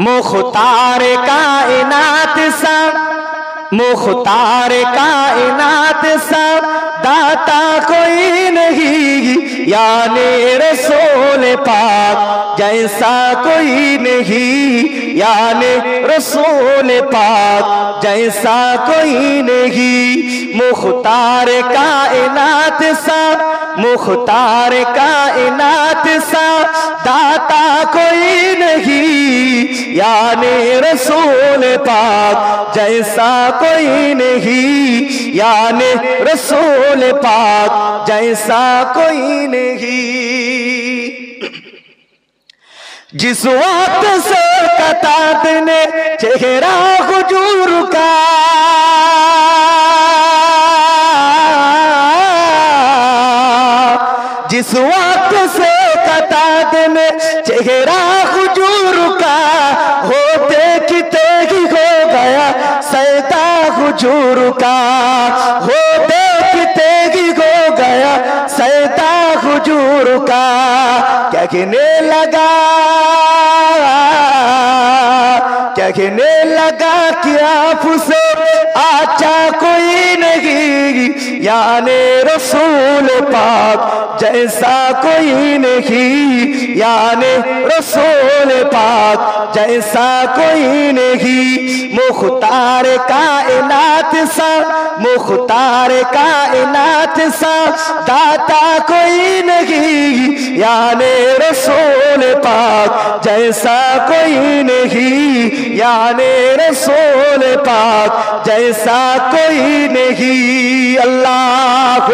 मुख्तार कायनात सा, मुख्तार कायनात सा दाता कोई नहीं, याने रसूल पाक जैसा कोई नहीं, याने रसूल पाक जैसा कोई नहीं। मुख्तार कायनात सा, मुख्तार कायनात सा दाता कोई नहीं, याने रसूल पाक जैसा कोई नहीं, याने रसूल पाक जैसा कोई नहीं। जिस वक्त से कताद ने चेहरा हुजूर का, जिस वक्त से कताद ने चेहरा हुजूर का, होते किते ही हो गया सैदा हुजूर का, होते किते ही हो गया सैदा हुजूर का। कहने लगा, कहने लगा कि आपसे आचा कोई नहीं, याने रसूल पाक जैसा कोई नहीं, याने रसूल पाक जैसा कोई नहीं। मुख्तार कायनात सा, मुख्तार कायनात सा दाता कोई नहीं, याने रसूल पाक जैसा कोई नहीं, याने रसूल पाक जैसा कोई नहीं। अल्लाह